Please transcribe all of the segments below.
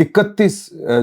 31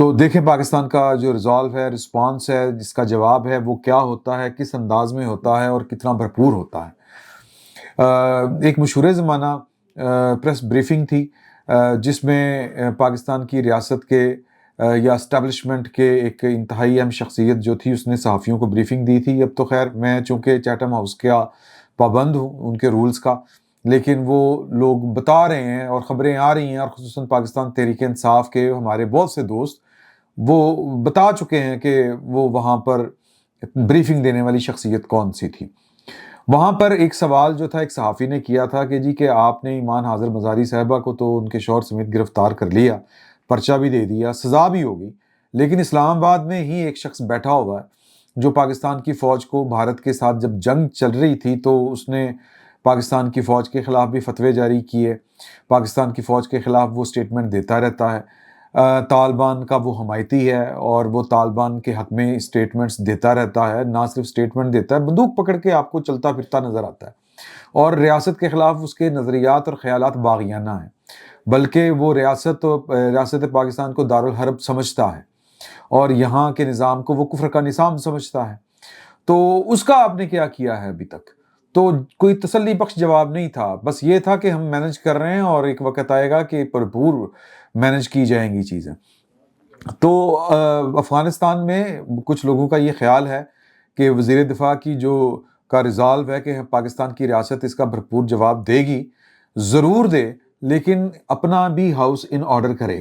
تو دیکھیں پاکستان کا جو ریزالو ہے، رسپانس ہے، جس کا جواب ہے وہ کیا ہوتا ہے، کس انداز میں ہوتا ہے اور کتنا بھرپور ہوتا ہے۔ ایک مشہور زمانہ پریس بریفنگ تھی جس میں پاکستان کی ریاست کے یا اسٹیبلشمنٹ کے ایک انتہائی اہم شخصیت جو تھی اس نے صحافیوں کو بریفنگ دی تھی۔ اب تو خیر میں چونکہ چیٹم ہاؤس کا پابند ہوں ان کے رولز کا، لیکن وہ لوگ بتا رہے ہیں اور خبریں آ رہی ہیں، اور خصوصاً پاکستان تحریک انصاف کے ہمارے بہت سے دوست وہ بتا چکے ہیں کہ وہ وہاں پر بریفنگ دینے والی شخصیت کون سی تھی۔ وہاں پر ایک سوال جو تھا ایک صحافی نے کیا تھا کہ جی کہ آپ نے ایمان حاضر مزاری صاحبہ کو تو ان کے شوہر سمیت گرفتار کر لیا، پرچہ بھی دے دیا، سزا بھی ہوگی، لیکن اسلام آباد میں ہی ایک شخص بیٹھا ہوا ہے جو پاکستان کی فوج کو بھارت کے ساتھ جب جنگ چل رہی تھی تو اس نے پاکستان کی فوج کے خلاف بھی فتوے جاری کیے، پاکستان کی فوج کے خلاف وہ سٹیٹمنٹ دیتا رہتا ہے، طالبان کا وہ حمایتی ہے اور وہ طالبان کے حق میں سٹیٹمنٹس دیتا رہتا ہے، نہ صرف سٹیٹمنٹ دیتا ہے، بندوق پکڑ کے آپ کو چلتا پھرتا نظر آتا ہے، اور ریاست کے خلاف اس کے نظریات اور خیالات باغیانہ ہیں، بلکہ وہ ریاست پاکستان کو دارالحرب سمجھتا ہے اور یہاں کے نظام کو وہ کفر کا نظام سمجھتا ہے۔ تو اس کا آپ نے کیا کیا ہے ابھی تک؟ تو کوئی تسلی بخش جواب نہیں تھا، بس یہ تھا کہ ہم مینج کر رہے ہیں اور ایک وقت آئے گا کہ بھرپور مینج کی جائیں گی چیزیں۔ تو افغانستان میں کچھ لوگوں کا یہ خیال ہے کہ وزیر دفاع کی کا ریزالو ہے کہ پاکستان کی ریاست اس کا بھرپور جواب دے گی، ضرور دے، لیکن اپنا بھی ہاؤس ان آرڈر کرے،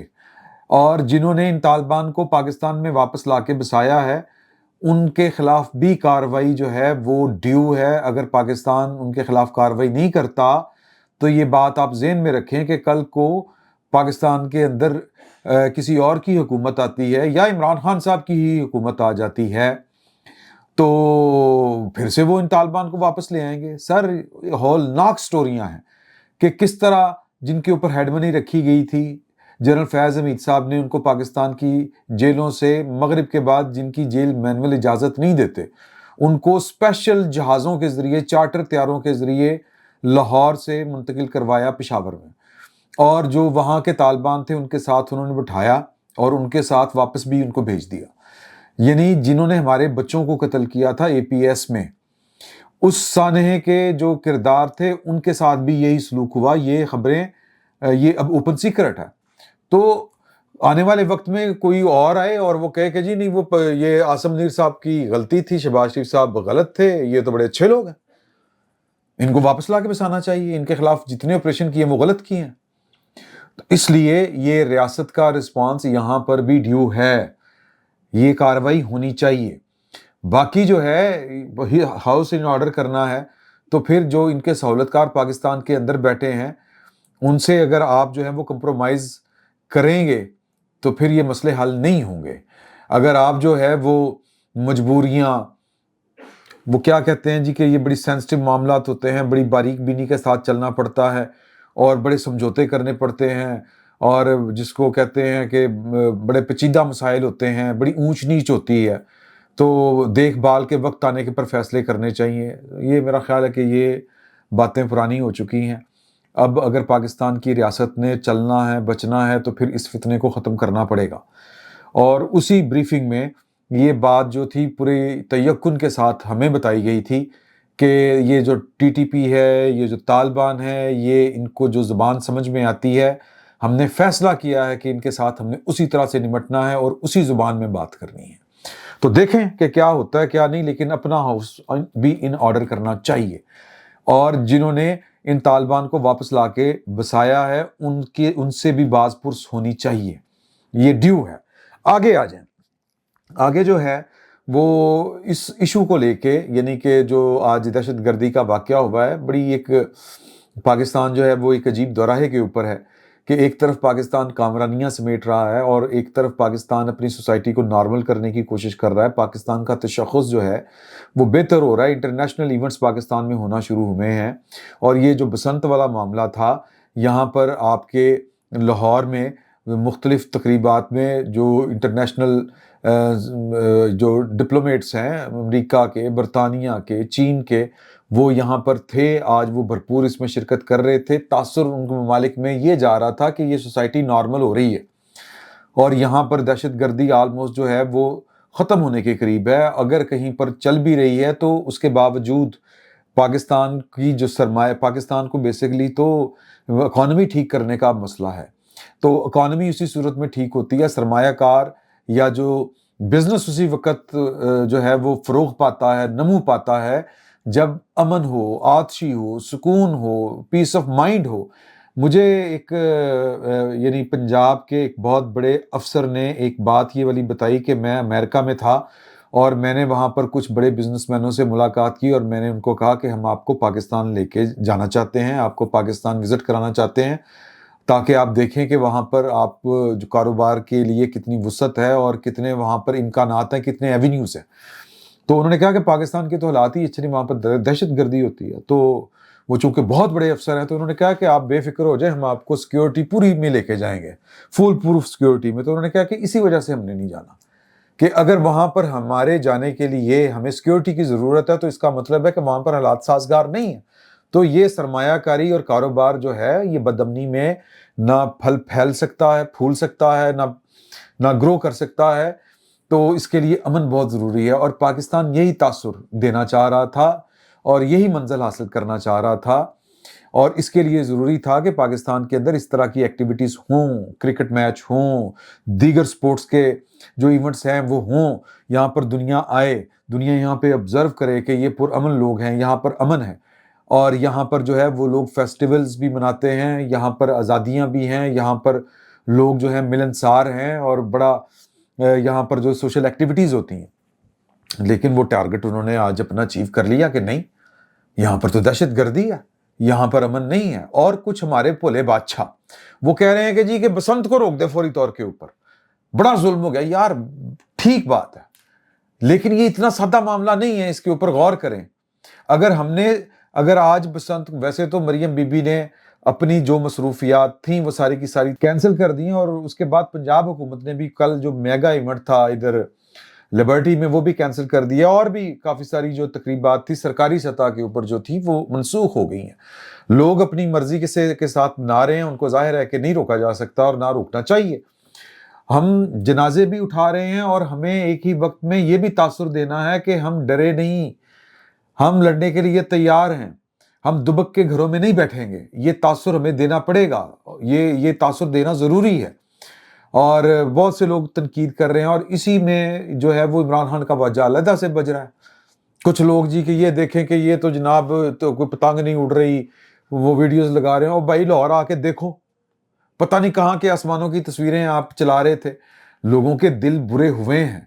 اور جنہوں نے ان طالبان کو پاکستان میں واپس لا کے بسایا ہے ان کے خلاف بھی کارروائی جو ہے وہ ڈیو ہے۔ اگر پاکستان ان کے خلاف کارروائی نہیں کرتا تو یہ بات آپ ذہن میں رکھیں کہ کل کو پاکستان کے اندر کسی اور کی حکومت آتی ہے یا عمران خان صاحب کی ہی حکومت آ جاتی ہے تو پھر سے وہ ان طالبان کو واپس لے آئیں گے۔ سر ہولناک سٹوریاں ہیں کہ کس طرح جن کے اوپر ہیڈ منی رکھی گئی تھی، جنرل فیض حمید صاحب نے ان کو پاکستان کی جیلوں سے مغرب کے بعد جن کی جیل مینول اجازت نہیں دیتے ان کو اسپیشل جہازوں کے ذریعے، چارٹر طیاروں کے ذریعے لاہور سے منتقل کروایا پشاور میں، اور جو وہاں کے طالبان تھے ان کے ساتھ انہوں نے بٹھایا اور ان کے ساتھ واپس بھی ان کو بھیج دیا۔ یعنی جنہوں نے ہمارے بچوں کو قتل کیا تھا اے پی ایس میں، اس سانحے کے جو کردار تھے ان کے ساتھ بھی یہی سلوک ہوا۔ یہ خبریں یہ اب اوپن سیکرٹ ہے، تو آنے والے وقت میں کوئی اور آئے اور وہ کہے کہ جی نہیں وہ یہ عاصم منیر صاحب کی غلطی تھی، شہباز شریف صاحب غلط تھے، یہ تو بڑے اچھے لوگ ہیں، ان کو واپس لا کے بسانا چاہیے، ان کے خلاف جتنے آپریشن کیے وہ غلط کیے ہیں۔ تو اس لیے یہ ریاست کا رسپانس یہاں پر بھی ڈیو ہے، یہ کارروائی ہونی چاہیے۔ باقی جو ہے ہاؤس ان آرڈر کرنا ہے تو پھر جو ان کے سہولت کار پاکستان کے اندر بیٹھے ہیں ان سے اگر آپ جو ہے وہ کمپرومائز کریں گے تو پھر یہ مسئلے حل نہیں ہوں گے۔ اگر آپ جو ہے وہ مجبوریاں، وہ کیا کہتے ہیں جی کہ یہ بڑی سینسٹیو معاملات ہوتے ہیں، بڑی باریک بینی کے ساتھ چلنا پڑتا ہے اور بڑے سمجھوتے کرنے پڑتے ہیں، اور جس کو کہتے ہیں کہ بڑے پیچیدہ مسائل ہوتے ہیں، بڑی اونچ نیچ ہوتی ہے، تو دیکھ بھال کے وقت آنے کے پر فیصلے کرنے چاہیے۔ یہ میرا خیال ہے کہ یہ باتیں پرانی ہو چکی ہیں۔ اب اگر پاکستان کی ریاست نے چلنا ہے، بچنا ہے، تو پھر اس فتنے کو ختم کرنا پڑے گا۔ اور اسی بریفنگ میں یہ بات جو تھی پورے تیقن کے ساتھ ہمیں بتائی گئی تھی کہ یہ جو ٹی ٹی پی ہے، یہ جو طالبان ہے، یہ ان کو جو زبان سمجھ میں آتی ہے، ہم نے فیصلہ کیا ہے کہ ان کے ساتھ ہم نے اسی طرح سے نمٹنا ہے اور اسی زبان میں بات کرنی ہے۔ تو دیکھیں کہ کیا ہوتا ہے کیا نہیں، لیکن اپنا ہاؤس بھی ان آرڈر کرنا چاہیے، اور جنہوں نے ان طالبان کو واپس لا کے بسایا ہے ان سے بھی باز پرس ہونی چاہیے، یہ ڈیو ہے۔ آگے آ جائیں، آگے جو ہے وہ اس ایشو کو لے کے، یعنی کہ جو آج دہشت گردی کا واقعہ ہوا ہے، بڑی ایک پاکستان جو ہے وہ ایک عجیب دوراہے کے اوپر ہے کہ ایک طرف پاکستان کامرانیاں سمیٹ رہا ہے اور ایک طرف پاکستان اپنی سوسائٹی کو نارمل کرنے کی کوشش کر رہا ہے۔ پاکستان کا تشخص جو ہے وہ بہتر ہو رہا ہے، انٹرنیشنل ایونٹس پاکستان میں ہونا شروع ہوئے ہیں، اور یہ جو بسنت والا معاملہ تھا، یہاں پر آپ کے لاہور میں مختلف تقریبات میں جو انٹرنیشنل جو ڈپلومیٹس ہیں امریکہ کے، برطانیہ کے، چین کے، وہ یہاں پر تھے، آج وہ بھرپور اس میں شرکت کر رہے تھے۔ تاثر ان کے ممالک میں یہ جا رہا تھا کہ یہ سوسائٹی نارمل ہو رہی ہے، اور یہاں پر دہشت گردی آلموسٹ جو ہے وہ ختم ہونے کے قریب ہے. اگر کہیں پر چل بھی رہی ہے تو اس کے باوجود پاکستان کی جو سرمایہ، پاکستان کو بیسیکلی تو اکانومی ٹھیک کرنے کا مسئلہ ہے. تو اکانومی اسی صورت میں ٹھیک ہوتی ہے، سرمایہ کار یا جو بزنس اسی وقت جو ہے وہ فروغ پاتا ہے، نمو پاتا ہے، جب امن ہو، آتشی ہو، سکون ہو، پیس آف مائنڈ ہو. مجھے ایک یعنی پنجاب کے ایک بہت بڑے افسر نے ایک بات یہ والی بتائی کہ میں امریکہ میں تھا اور میں نے وہاں پر کچھ بڑے بزنس مینوں سے ملاقات کی اور میں نے ان کو کہا کہ ہم آپ کو پاکستان لے کے جانا چاہتے ہیں، آپ کو پاکستان وزٹ کرانا چاہتے ہیں، تاکہ آپ دیکھیں کہ وہاں پر آپ جو کاروبار کے لیے کتنی وسعت ہے اور کتنے وہاں پر امکانات ہیں، کتنے ایونیوز ہیں. تو انہوں نے کہا کہ پاکستان کے تو حالات ہی اچھے نہیں، وہاں پر دہشت گردی ہوتی ہے. تو وہ چونکہ بہت بڑے افسر ہیں تو انہوں نے کہا کہ آپ بے فکر ہو جائیں، ہم آپ کو سیکیورٹی پوری میں لے کے جائیں گے، فول پروف سیکیورٹی میں. تو انہوں نے کہا کہ اسی وجہ سے ہم نے نہیں جانا، کہ اگر وہاں پر ہمارے جانے کے لیے ہمیں سیکیورٹی کی ضرورت ہے تو اس کا مطلب ہے کہ وہاں پر حالات سازگار نہیں ہیں. تو یہ سرمایہ کاری اور کاروبار جو ہے یہ بدامنی میں نہ پھیل سکتا ہے، پھول سکتا ہے، نہ گرو کر سکتا ہے. تو اس کے لیے امن بہت ضروری ہے اور پاکستان یہی تاثر دینا چاہ رہا تھا اور یہی منزل حاصل کرنا چاہ رہا تھا. اور اس کے لیے ضروری تھا کہ پاکستان کے اندر اس طرح کی ایکٹیویٹیز ہوں، کرکٹ میچ ہوں، دیگر سپورٹس کے جو ایونٹس ہیں وہ ہوں، یہاں پر دنیا آئے، دنیا یہاں پہ آبزرو کرے کہ یہ پرامن لوگ ہیں، یہاں پر امن ہے. اور یہاں پر جو ہے وہ لوگ فیسٹیولز بھی مناتے ہیں، یہاں پر آزادیاں بھی ہیں، یہاں پر لوگ جو ہیں ملنسار ہیں اور بڑا یہاں پر جو سوشل ایکٹیویٹیز ہوتی ہیں. لیکن وہ ٹارگٹ انہوں نے آج اپنا اچیو کر لیا کہ نہیں، یہاں پر تو دہشت گردی ہے، یہاں پر امن نہیں ہے. اور کچھ ہمارے بھولے بادشاہ وہ کہہ رہے ہیں کہ جی کہ بسنت کو روک دے فوری طور کے اوپر، بڑا ظلم ہو گیا. یار ٹھیک بات ہے لیکن یہ اتنا سادہ معاملہ نہیں ہے، اس کے اوپر غور کریں. اگر آج بسنت، ویسے تو مریم بی بی نے اپنی جو مصروفیات تھیں وہ ساری کی ساری کینسل کر دی ہیں، اور اس کے بعد پنجاب حکومت نے بھی کل جو میگا ایونٹ تھا ادھر لبرٹی میں وہ بھی کینسل کر دیا، اور بھی کافی ساری جو تقریبات تھی سرکاری سطح کے اوپر جو تھی وہ منسوخ ہو گئی ہیں. لوگ اپنی مرضی کے ساتھ منا رہے ہیں، ان کو ظاہر ہے کہ نہیں روکا جا سکتا اور نہ روکنا چاہیے. ہم جنازے بھی اٹھا رہے ہیں اور ہمیں ایک ہی وقت میں یہ بھی تاثر دینا ہے کہ ہم ڈرے نہیں، ہم لڑنے کے لیے تیار ہیں، ہم دبک کے گھروں میں نہیں بیٹھیں گے. یہ تاثر ہمیں دینا پڑے گا، یہ تاثر دینا ضروری ہے. اور بہت سے لوگ تنقید کر رہے ہیں اور اسی میں جو ہے وہ عمران خان کا واجہ علیحدہ سے بج رہا ہے. کچھ لوگ جی کہ یہ دیکھیں کہ یہ تو جناب تو کوئی پتنگ نہیں اڑ رہی، وہ ویڈیوز لگا رہے ہیں. اور بھائی لاہور آ کے دیکھو، پتہ نہیں کہاں کے آسمانوں کی تصویریں آپ چلا رہے تھے. لوگوں کے دل برے ہوئے ہیں.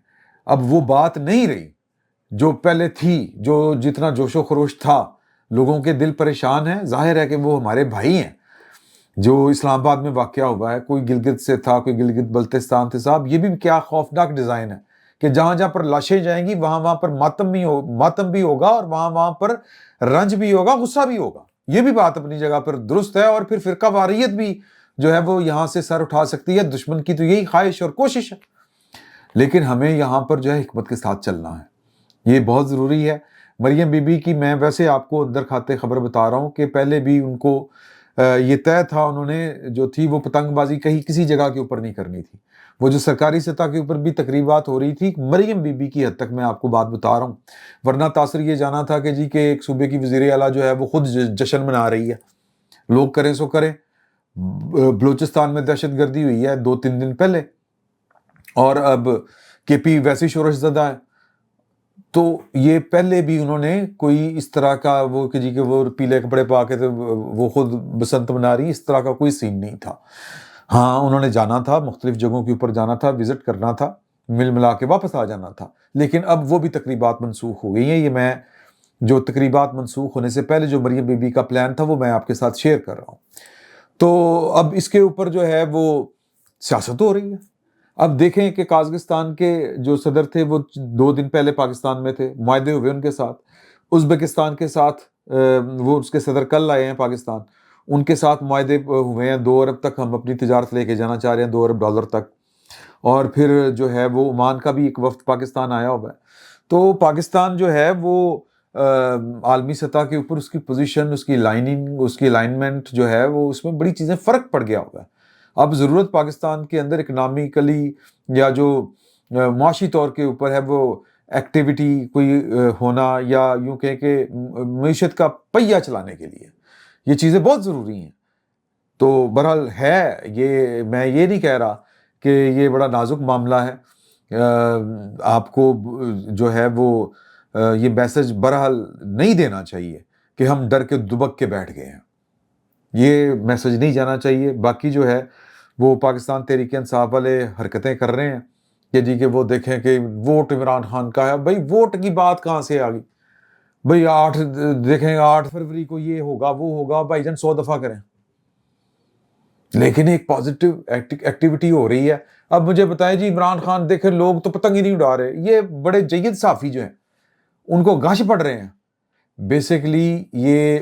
اب وہ بات نہیں رہی جو پہلے تھی، جو جتنا جوش و خروش تھا. لوگوں کے دل پریشان ہیں. ظاہر ہے کہ وہ ہمارے بھائی ہیں. جو اسلام آباد میں واقعہ ہوا ہے، کوئی گلگت سے تھا، کوئی گلگت بلتستان تھے. صاحب یہ بھی کیا خوفناک ڈیزائن ہے کہ جہاں جہاں پر لاشیں جائیں گی وہاں پر ماتم بھی ہوگا اور وہاں پر رنج بھی ہوگا، غصہ بھی ہوگا. یہ بھی بات اپنی جگہ پر درست ہے. اور پھر فرقہ واریت بھی جو ہے وہ یہاں سے سر اٹھا سکتی ہے. دشمن کی تو یہی خواہش اور کوشش ہے. لیکن ہمیں یہاں پر جو ہے حکمت کے ساتھ چلنا ہے، یہ بہت ضروری ہے. مریم بی بی کی میں ویسے آپ کو اندر کھاتے خبر بتا رہا ہوں کہ پہلے بھی ان کو یہ طے تھا، انہوں نے جو تھی وہ پتنگ بازی کہیں کسی جگہ کے اوپر نہیں کرنی تھی. وہ جو سرکاری سطح کے اوپر بھی تقریبات ہو رہی تھی مریم بی بی کی حد تک میں آپ کو بات بتا رہا ہوں. ورنہ تاثر یہ جانا تھا کہ جی کہ ایک صوبے کی وزیر اعلیٰ جو ہے وہ خود جشن منا رہی ہے. لوگ کریں سو کریں. بلوچستان میں دہشت گردی ہوئی ہے 2-3 دن پہلے، اور اب کے پی ویسی شورش زدہ ہے. تو یہ پہلے بھی انہوں نے کوئی اس طرح کا وہ کہ جی کہ وہ پیلے کپڑے پا کے وہ خود بسنت منا رہی، اس طرح کا کوئی سین نہیں تھا. ہاں انہوں نے جانا تھا، مختلف جگہوں کے اوپر جانا تھا، وزٹ کرنا تھا، مل ملا کے واپس آ جانا تھا. لیکن اب وہ بھی تقریبات منسوخ ہو گئی ہیں. یہ میں جو تقریبات منسوخ ہونے سے پہلے جو مریم بی بی کا پلان تھا وہ میں آپ کے ساتھ شیئر کر رہا ہوں. تو اب اس کے اوپر جو ہے وہ سیاست ہو رہی ہے. اب دیکھیں کہ قازقستان کے جو صدر تھے وہ 2 دن پہلے پاکستان میں تھے، معاہدے ہوئے ان کے ساتھ. ازبکستان کے ساتھ وہ اس کے صدر کل آئے ہیں پاکستان، ان کے ساتھ معاہدے ہوئے ہیں. 2 ارب تک ہم اپنی تجارت لے کے جانا چاہ رہے ہیں، $2 ارب تک. اور پھر جو ہے وہ عمان کا بھی ایک وفد پاکستان آیا ہوا ہے. تو پاکستان جو ہے وہ عالمی سطح کے اوپر اس کی پوزیشن، اس کی لائننگ، اس کی الائنمنٹ جو ہے وہ اس میں بڑی چیزیں فرق پڑ گیا ہوا ہے. اب ضرورت پاکستان کے اندر اکنامیکلی یا جو معاشی طور کے اوپر ہے وہ ایکٹیویٹی کوئی ہونا، یا یوں کہیں کہ معیشت کا پہیہ چلانے کے لیے یہ چیزیں بہت ضروری ہیں. تو بہرحال ہے، یہ میں یہ نہیں کہہ رہا کہ یہ بڑا نازک معاملہ ہے. آپ کو جو ہے وہ یہ میسج بہرحال نہیں دینا چاہیے کہ ہم ڈر کے دبک کے بیٹھ گئے ہیں. یہ میسج نہیں جانا چاہیے. باقی جو ہے وہ پاکستان تحریک انصاف والے حرکتیں کر رہے ہیں کہ جی کہ وہ دیکھیں کہ ووٹ عمران خان کا ہے. بھائی ووٹ کی بات کہاں سے آ گئی؟ بھائی 8 فروری کو یہ ہوگا وہ ہوگا، بھائی جان 100 دفعہ کریں، لیکن ایک پازیٹیو ایکٹیویٹی ہو رہی ہے. اب مجھے بتائیں جی، عمران خان دیکھیں لوگ تو پتنگ ہی نہیں اڑا رہے، یہ بڑے جید صحافی جو ہیں ان کو گاش پڑ رہے ہیں. بیسیکلی یہ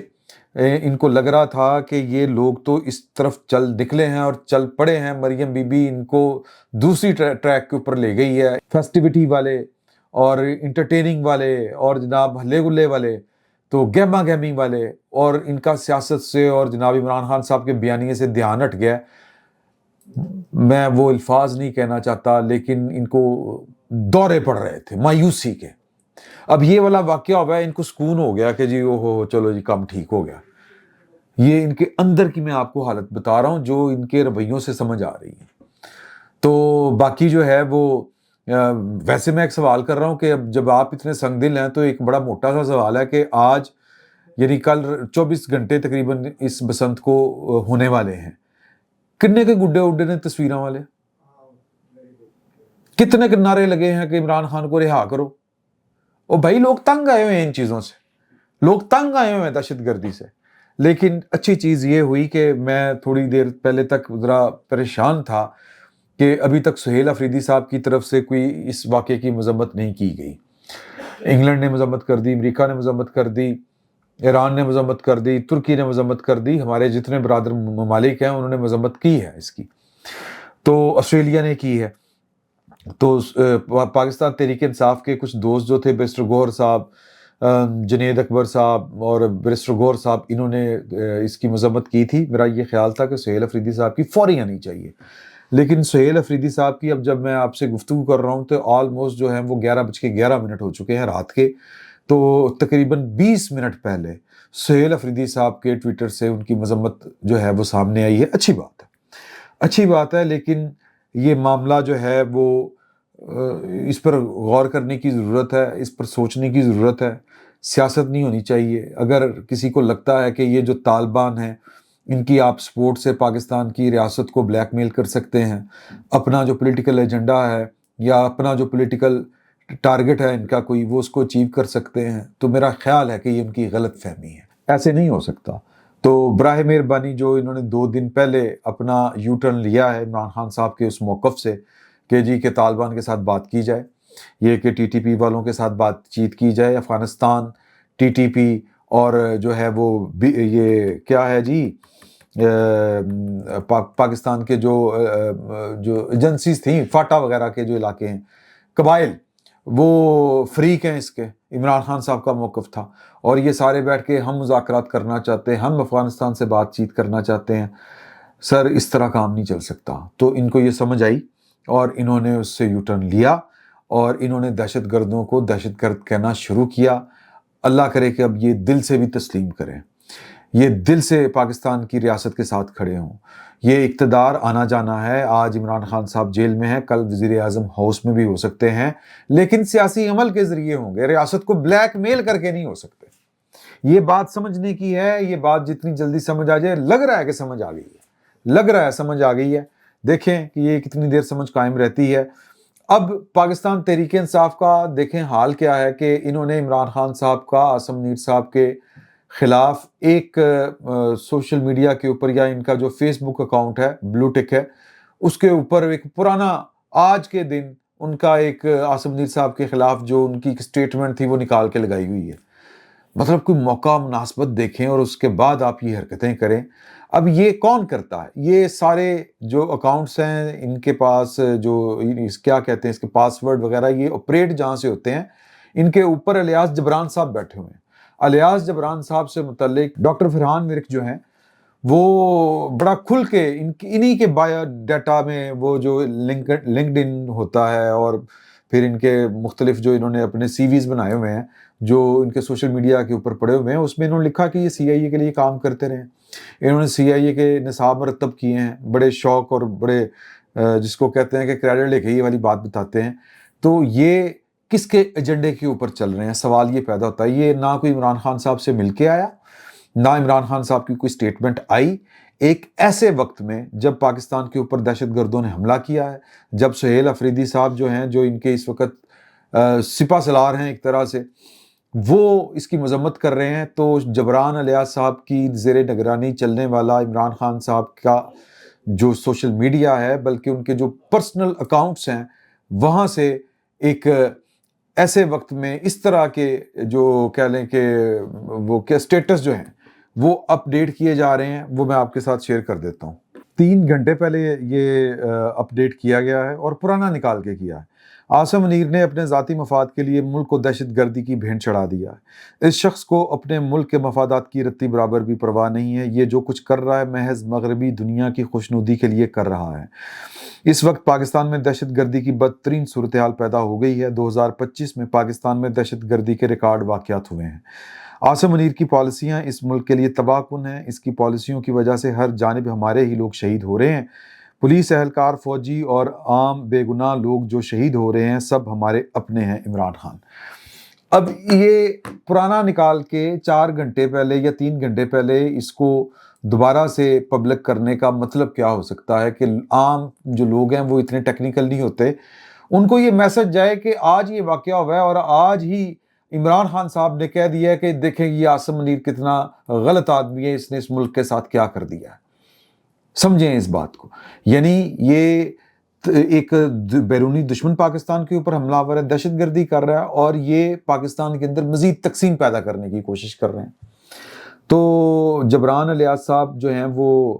ان کو لگ رہا تھا کہ یہ لوگ تو اس طرف چل نکلے ہیں اور چل پڑے ہیں. مریم بی بی ان کو دوسری ٹریک کے اوپر لے گئی ہے، فیسٹیوٹی والے اور انٹرٹیننگ والے اور جناب ہلے گلے والے، تو گہما گہمی والے، اور ان کا سیاست سے اور جناب عمران خان صاحب کے بیانیے سے دھیان ہٹ گیا. میں وہ الفاظ نہیں کہنا چاہتا، لیکن ان کو دورے پڑ رہے تھے مایوسی کے. اب یہ والا واقعہ ہوا ہے، ان کو سکون ہو گیا کہ جی ہو چلو جی کام ٹھیک ہو گیا. یہ ان کے اندر کی میں آپ کو حالت بتا رہا ہوں جو ان کے رویوں سے سمجھ آ رہی ہے. تو باقی جو ہے وہ ویسے میں ایک سوال کر رہا ہوں کہ اب جب آپ اتنے سنگ دل ہیں تو ایک بڑا موٹا سا سوال ہے کہ آج یعنی کل 24 گھنٹے تقریباً اس بسنت کو ہونے والے ہیں. کتنے کے گڈے اڈے نے تصویروں والے، کتنے کے نعرے لگے ہیں کہ عمران خان کو رہا کرو. اور بھائی لوگ تنگ آئے ہوئے ہیں ان چیزوں سے، لوگ تنگ آئے ہوئے ہیں دہشت گردی سے. لیکن اچھی چیز یہ ہوئی کہ میں تھوڑی دیر پہلے تک ذرا پریشان تھا کہ ابھی تک سہیل افریدی صاحب کی طرف سے کوئی اس واقعے کی مذمت نہیں کی گئی. انگلینڈ نے مذمت کر دی، امریکہ نے مذمت کر دی، ایران نے مذمت کر دی، ترکی نے مذمت کر دی، ہمارے جتنے برادر ممالک ہیں انہوں نے مذمت کی ہے اس کی، تو آسٹریلیا نے کی ہے. تو پاکستان تحریک انصاف کے کچھ دوست جو تھے، بیرسٹر گوہر صاحب، جنید اکبر صاحب اور بیرسٹر گوہر صاحب، انہوں نے اس کی مذمت کی تھی. میرا یہ خیال تھا کہ سہیل افریدی صاحب کی فوری آنی چاہیے، لیکن سہیل افریدی صاحب کی اب جب میں آپ سے گفتگو کر رہا ہوں تو آلموسٹ جو ہے وہ 11:11 ہو چکے ہیں رات کے. تو تقریباً 20 منٹ پہلے سہیل افریدی صاحب کے ٹویٹر سے ان کی مذمت جو ہے وہ سامنے آئی ہے. اچھی بات ہے، اچھی بات ہے، لیکن یہ معاملہ جو ہے وہ اس پر غور کرنے کی ضرورت ہے، اس پر سوچنے کی ضرورت ہے. سیاست نہیں ہونی چاہیے. اگر کسی کو لگتا ہے کہ یہ جو طالبان ہیں ان کی آپ سپورٹ سے پاکستان کی ریاست کو بلیک میل کر سکتے ہیں، اپنا جو پولیٹیکل ایجنڈا ہے یا اپنا جو پولیٹیکل ٹارگٹ ہے ان کا کوئی، وہ اس کو اچیو کر سکتے ہیں، تو میرا خیال ہے کہ یہ ان کی غلط فہمی ہے. ایسے نہیں ہو سکتا. تو براہ مہربانی جو انہوں نے 2 دن پہلے اپنا یو ٹرن لیا ہے عمران خان صاحب کے اس موقف سے کہ جی کہ طالبان کے ساتھ بات کی جائے، یہ کہ ٹی ٹی پی والوں کے ساتھ بات چیت کی جائے، افغانستان، ٹی ٹی پی اور جو ہے وہ یہ کیا ہے جی پاکستان کے جو ایجنسیز تھیں، فاٹا وغیرہ کے جو علاقے ہیں، قبائل، وہ فریق ہیں اس کے. عمران خان صاحب کا موقف تھا اور یہ سارے بیٹھ کے ہم مذاکرات کرنا چاہتے ہیں، ہم افغانستان سے بات چیت کرنا چاہتے ہیں. سر اس طرح کام نہیں چل سکتا. تو ان کو یہ سمجھ آئی اور انہوں نے اس سے یو ٹرن لیا اور انہوں نے دہشت گردوں کو دہشت گرد کہنا شروع کیا. اللہ کرے کہ اب یہ دل سے بھی تسلیم کریں، یہ دل سے پاکستان کی ریاست کے ساتھ کھڑے ہوں. یہ اقتدار آنا جانا ہے. آج عمران خان صاحب جیل میں ہیں، کل وزیر اعظم ہاؤس میں بھی ہو سکتے ہیں، لیکن سیاسی عمل کے ذریعے ہوں گے، ریاست کو بلیک میل کر کے نہیں ہو سکتے. یہ بات سمجھنے کی ہے. یہ بات جتنی جلدی سمجھ آ جائے، لگ رہا ہے کہ سمجھ آ گئی ہے، لگ رہا ہے سمجھ آ گئی ہے. دیکھیں کہ یہ کتنی دیر سمجھ قائم رہتی ہے. اب پاکستان تحریک انصاف کا دیکھیں حال کیا ہے کہ انہوں نے عمران خان صاحب کا عاصم منیر صاحب کے خلاف ایک سوشل میڈیا کے اوپر یا ان کا جو فیس بک اکاؤنٹ ہے بلو ٹک ہے اس کے اوپر ایک پرانا آج کے دن ان کا ایک عاصم منیر صاحب کے خلاف جو ان کی ایک سٹیٹمنٹ تھی وہ نکال کے لگائی ہوئی ہے. مطلب کوئی موقع مناسبت دیکھیں اور اس کے بعد آپ یہ حرکتیں کریں. اب یہ کون کرتا ہے؟ یہ سارے جو اکاؤنٹس ہیں ان کے پاس جو کیا کہتے ہیں اس کے پاس ورڈ وغیرہ یہ آپریٹ جہاں سے ہوتے ہیں، ان کے اوپر الیاس جبران صاحب بیٹھے ہوئے ہیں. الیاس جبران صاحب سے متعلق ڈاکٹر فرحان مرک جو ہیں وہ بڑا کھل کے انہی کے بایو ڈیٹا میں وہ جو لنکڈ ان ہوتا ہے اور پھر ان کے مختلف جو انہوں نے اپنے سی ویز بنائے ہوئے ہیں جو ان کے سوشل میڈیا کے اوپر پڑے ہوئے ہیں، اس میں انہوں نے لکھا کہ یہ سی آئی اے کے لیے کام کرتے رہے، انہوں نے سی آئی اے کے نصاب مرتب کیے ہیں، بڑے شوق اور بڑے جس کو کہتے ہیں کہ کریڈٹ لے کے یہ والی بات بتاتے ہیں. تو یہ کس کے ایجنڈے کے اوپر چل رہے ہیں؟ سوال یہ پیدا ہوتا ہے. یہ نہ کوئی عمران خان صاحب سے مل کے آیا، نہ عمران خان صاحب کی کوئی سٹیٹمنٹ آئی ایک ایسے وقت میں جب پاکستان کے اوپر دہشت گردوں نے حملہ کیا ہے، جب سہیل افریدی صاحب جو ہیں، جو ان کے اس وقت سپہ سالار ہیں ایک طرح سے، وہ اس کی مذمت کر رہے ہیں. تو جبران الیاس صاحب کی زیر نگرانی چلنے والا عمران خان صاحب کا جو سوشل میڈیا ہے، بلکہ ان کے جو پرسنل اکاؤنٹس ہیں، وہاں سے ایک ایسے وقت میں اس طرح کے جو کہہ لیں کہ وہ کیا سٹیٹس جو ہیں وہ اپ ڈیٹ کیے جا رہے ہیں، وہ میں آپ کے ساتھ شیئر کر دیتا ہوں. 3 گھنٹے پہلے یہ اپ ڈیٹ کیا گیا ہے اور پرانا نکال کے کیا ہے. عاصم منیر نے اپنے ذاتی مفاد کے لیے ملک کو دہشت گردی کی بھینٹ چڑھا دیا ہے. اس شخص کو اپنے ملک کے مفادات کی رتی برابر بھی پرواہ نہیں ہے. یہ جو کچھ کر رہا ہے محض مغربی دنیا کی خوشنودی کے لیے کر رہا ہے. اس وقت پاکستان میں دہشت گردی کی بدترین صورتحال پیدا ہو گئی ہے. 2025 میں پاکستان میں دہشت گردی کے ریکارڈ واقعات ہوئے ہیں. عاصم منیر کی پالیسیاں اس ملک کے لیے تباہ کن ہیں. اس کی پالیسیوں کی وجہ سے ہر جانب ہمارے ہی لوگ شہید ہو رہے ہیں. پولیس اہلکار، فوجی اور عام بے گناہ لوگ جو شہید ہو رہے ہیں سب ہمارے اپنے ہیں. عمران خان اب یہ پرانا نکال کے 4 گھنٹے پہلے یا 3 گھنٹے پہلے اس کو دوبارہ سے پبلک کرنے کا مطلب کیا ہو سکتا ہے کہ عام جو لوگ ہیں وہ اتنے ٹیکنیکل نہیں ہوتے. ان کو یہ میسج جائے کہ آج یہ واقعہ ہوا ہے اور آج ہی عمران خان صاحب نے کہہ دیا ہے کہ دیکھیں یہ عاصم منیر کتنا غلط آدمی ہے، اس نے اس ملک کے ساتھ کیا کر دیا ہے. سمجھیں اس بات کو. یعنی یہ ایک بیرونی دشمن پاکستان کے اوپر حملہ آور ہے، دہشت گردی کر رہا ہے اور یہ پاکستان کے اندر مزید تقسیم پیدا کرنے کی کوشش کر رہے ہیں. تو جبران الیاس صاحب جو ہیں وہ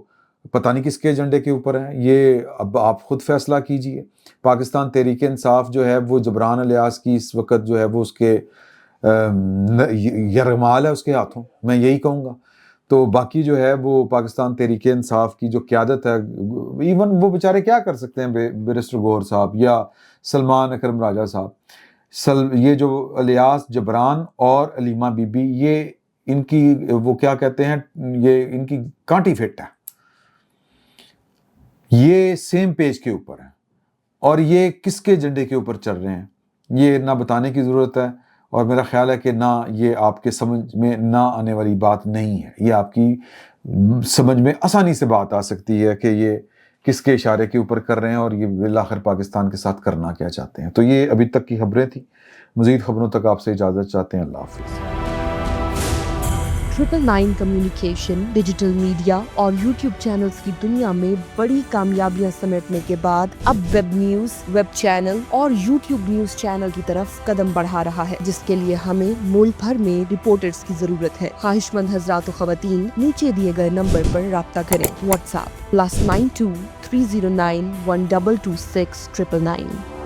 پتہ نہیں کس کے ایجنڈے کے اوپر ہیں، یہ اب آپ خود فیصلہ کیجئے. پاکستان تحریک انصاف جو ہے وہ جبران الیاس کی اس وقت جو ہے وہ اس کے یرغمال ہے اس کے ہاتھوں، میں یہی کہوں گا. تو باقی جو ہے وہ پاکستان تحریک انصاف کی جو قیادت ہے، ایون وہ بیچارے کیا کر سکتے ہیں، بیرسٹر گوہر صاحب یا سلمان اکرم راجہ صاحب، یہ جو الیاس، جبران اور علیمہ بی بی، یہ ان کی وہ کیا کہتے ہیں، یہ ان کی کانٹی فٹ ہے، یہ سیم پیج کے اوپر ہیں اور یہ کس کے ایجنڈے کے اوپر چل رہے ہیں یہ نہ بتانے کی ضرورت ہے. اور میرا خیال ہے کہ نہ یہ آپ کے سمجھ میں نہ آنے والی بات نہیں ہے، یہ آپ کی سمجھ میں آسانی سے بات آ سکتی ہے کہ یہ کس کے اشارے کے اوپر کر رہے ہیں اور یہ بالآخر پاکستان کے ساتھ کرنا کیا چاہتے ہیں. تو یہ ابھی تک کی خبریں تھیں. مزید خبروں تک آپ سے اجازت چاہتے ہیں. اللہ حافظ. 999 کمیونیکیشن، ڈیجیٹل میڈیا اور یوٹیوب چینلز کی دنیا میں بڑی کامیابیاں سمیٹنے کے بعد اب ویب نیوز، ویب چینل اور یوٹیوب نیوز چینل کی طرف قدم بڑھا رہا ہے، جس کے لیے ہمیں ملک بھر میں رپورٹرز کی ضرورت ہے. خواہش مند حضرات و خواتین نیچے دیے گئے نمبر پر رابطہ کریں. What's app +92 309 1226 999.